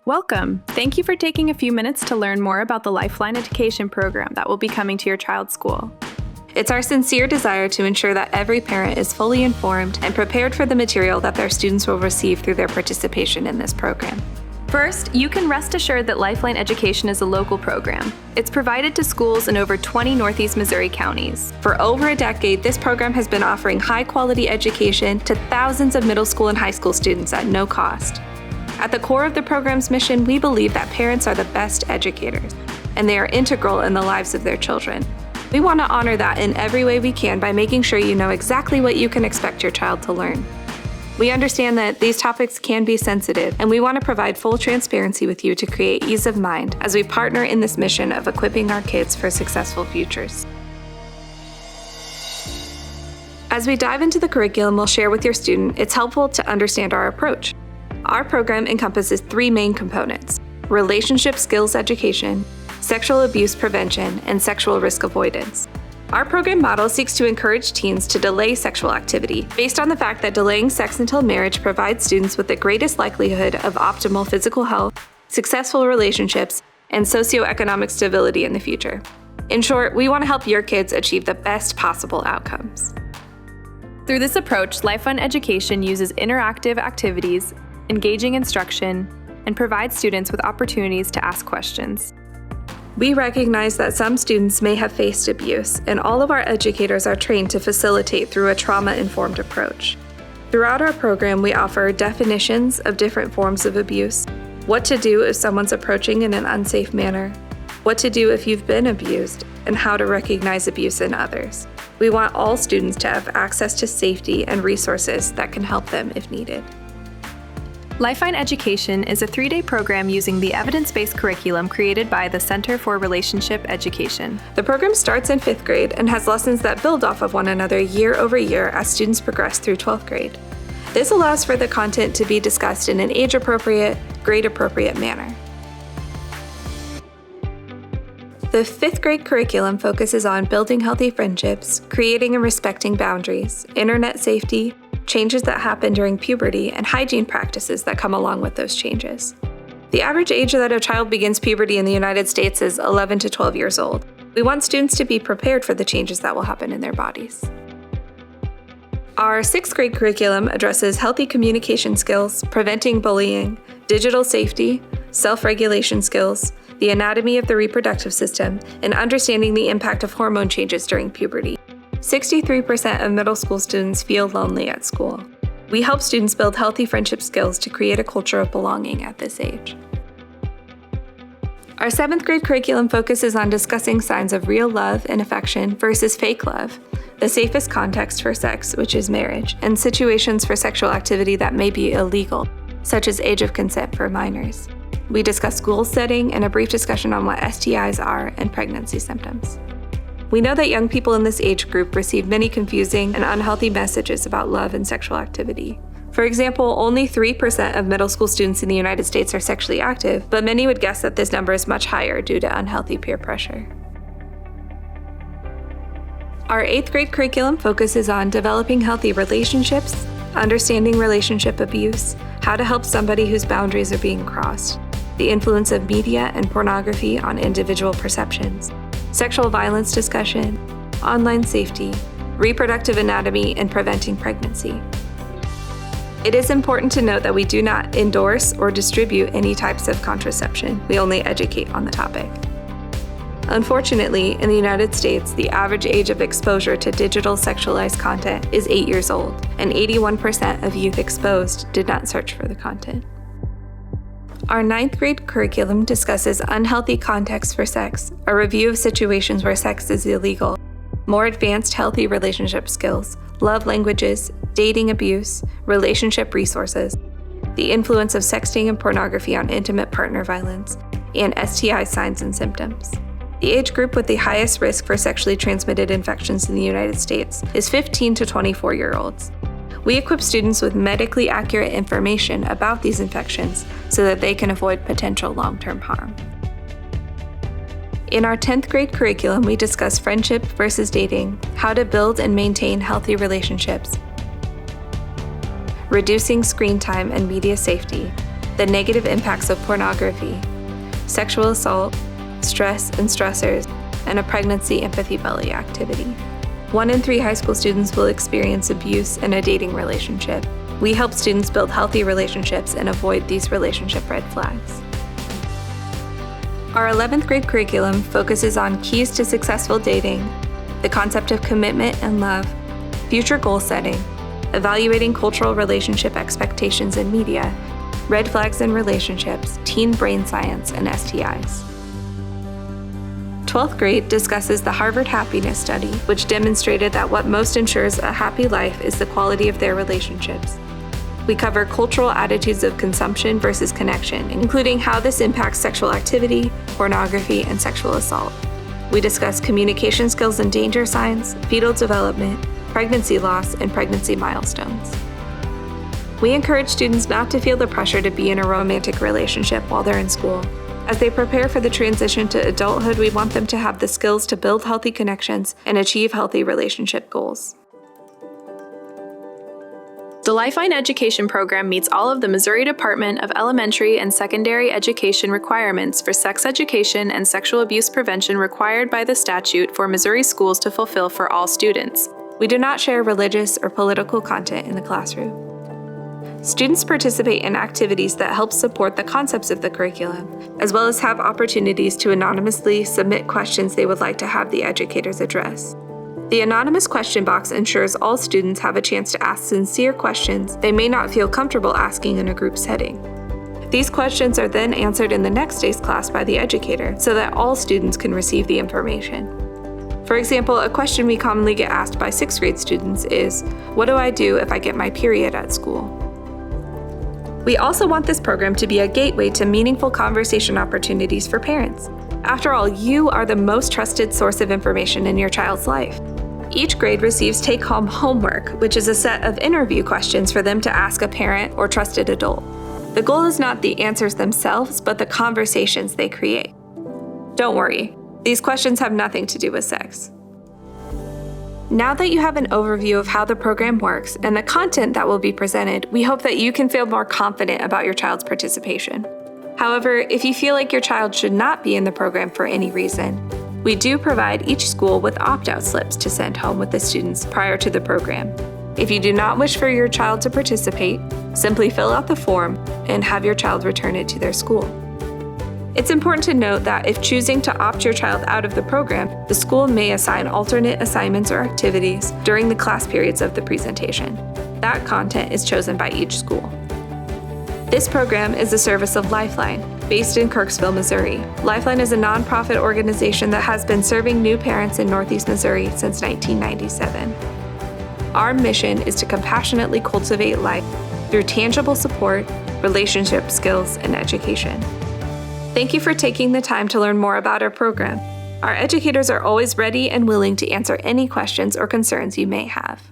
Welcome. Thank you for taking a few minutes to learn more about the Lifeline education program that will be coming to your child's school. It's our sincere desire to ensure that every parent is fully informed and prepared for the material that their students will receive through their participation in this program. First, you can rest assured that Lifeline Education is a local program. It's provided to schools in over 20 Northeast Missouri counties. For over a decade, this program has been offering high-quality education to thousands of middle school and high school students at no cost. At the core of the program's mission, we believe that parents are the best educators, and they are integral in the lives of their children. We want to honor that in every way we can by making sure you know exactly what you can expect your child to learn. We understand that these topics can be sensitive, and we want to provide full transparency with you to create ease of mind as we partner in this mission of equipping our kids for successful futures. As we dive into the curriculum we'll share with your student, it's helpful to understand our approach. Our program encompasses three main components: relationship skills education, sexual abuse prevention, and sexual risk avoidance. Our program model seeks to encourage teens to delay sexual activity based on the fact that delaying sex until marriage provides students with the greatest likelihood of optimal physical health, successful relationships, and socioeconomic stability in the future. In short, we want to help your kids achieve the best possible outcomes. Through this approach, Lifeline Education uses interactive activities, engaging instruction, and provides students with opportunities to ask questions. We recognize that some students may have faced abuse, and all of our educators are trained to facilitate through a trauma-informed approach. Throughout our program, we offer definitions of different forms of abuse, what to do if someone's approaching in an unsafe manner, what to do if you've been abused, and how to recognize abuse in others. We want all students to have access to safety and resources that can help them if needed. Lifeline Education is a 3-day program using the evidence-based curriculum created by the Center for Relationship Education. The program starts in 5th grade and has lessons that build off of one another year over year as students progress through 12th grade. This allows for the content to be discussed in an age-appropriate, grade-appropriate manner. The 5th grade curriculum focuses on building healthy friendships, creating and respecting boundaries, internet safety, changes that happen during puberty, and hygiene practices that come along with those changes. The average age that a child begins puberty in the United States is 11 to 12 years old. We want students to be prepared for the changes that will happen in their bodies. Our 6th grade curriculum addresses healthy communication skills, preventing bullying, digital safety, self-regulation skills, the anatomy of the reproductive system, and understanding the impact of hormone changes during puberty. 63% of middle school students feel lonely at school. We help students build healthy friendship skills to create a culture of belonging at this age. Our 7th grade curriculum focuses on discussing signs of real love and affection versus fake love, the safest context for sex, which is marriage, and situations for sexual activity that may be illegal, such as age of consent for minors. We discuss goal setting and a brief discussion on what STIs are and pregnancy symptoms. We know that young people in this age group receive many confusing and unhealthy messages about love and sexual activity. For example, only 3% of middle school students in the United States are sexually active, but many would guess that this number is much higher due to unhealthy peer pressure. Our 8th grade curriculum focuses on developing healthy relationships, understanding relationship abuse, how to help somebody whose boundaries are being crossed, the influence of media and pornography on individual perceptions, sexual violence discussion, online safety, reproductive anatomy, and preventing pregnancy. It is important to note that we do not endorse or distribute any types of contraception. We only educate on the topic. Unfortunately, in the United States, the average age of exposure to digital sexualized content is 8 years old, and 81% of youth exposed did not search for the content. Our 9th grade curriculum discusses unhealthy contexts for sex, a review of situations where sex is illegal, more advanced healthy relationship skills, love languages, dating abuse, relationship resources, the influence of sexting and pornography on intimate partner violence, and STI signs and symptoms. The age group with the highest risk for sexually transmitted infections in the United States is 15 to 24-year-olds. We equip students with medically accurate information about these infections so that they can avoid potential long-term harm. In our 10th grade curriculum, we discuss friendship versus dating, how to build and maintain healthy relationships, reducing screen time and media safety, the negative impacts of pornography, sexual assault, stress and stressors, and a pregnancy empathy belly activity. 1 in 3 high school students will experience abuse in a dating relationship. We help students build healthy relationships and avoid these relationship red flags. Our 11th grade curriculum focuses on keys to successful dating, the concept of commitment and love, future goal setting, evaluating cultural relationship expectations in media, red flags in relationships, teen brain science, and STIs. 12th grade discusses the Harvard Happiness Study, which demonstrated that what most ensures a happy life is the quality of their relationships. We cover cultural attitudes of consumption versus connection, including how this impacts sexual activity, pornography, and sexual assault. We discuss communication skills and danger signs, fetal development, pregnancy loss, and pregnancy milestones. We encourage students not to feel the pressure to be in a romantic relationship while they're in school. As they prepare for the transition to adulthood, we want them to have the skills to build healthy connections and achieve healthy relationship goals. The Lifeline Education Program meets all of the Missouri Department of Elementary and Secondary Education requirements for sex education and sexual abuse prevention required by the statute for Missouri schools to fulfill for all students. We do not share religious or political content in the classroom. Students participate in activities that help support the concepts of the curriculum, as well as have opportunities to anonymously submit questions they would like to have the educators address. The anonymous question box ensures all students have a chance to ask sincere questions they may not feel comfortable asking in a group setting. These questions are then answered in the next day's class by the educator so that all students can receive the information. For example, a question we commonly get asked by 6th grade students is, "What do I do if I get my period at school?" We also want this program to be a gateway to meaningful conversation opportunities for parents. After all, you are the most trusted source of information in your child's life. Each grade receives take-home homework, which is a set of interview questions for them to ask a parent or trusted adult. The goal is not the answers themselves, but the conversations they create. Don't worry, these questions have nothing to do with sex. Now that you have an overview of how the program works and the content that will be presented, we hope that you can feel more confident about your child's participation. However, if you feel like your child should not be in the program for any reason, we do provide each school with opt-out slips to send home with the students prior to the program. If you do not wish for your child to participate, simply fill out the form and have your child return it to their school. It's important to note that if choosing to opt your child out of the program, the school may assign alternate assignments or activities during the class periods of the presentation. That content is chosen by each school. This program is a service of Lifeline, based in Kirksville, Missouri. Lifeline is a nonprofit organization that has been serving new parents in Northeast Missouri since 1997. Our mission is to compassionately cultivate life through tangible support, relationship skills, and education. Thank you for taking the time to learn more about our program. Our educators are always ready and willing to answer any questions or concerns you may have.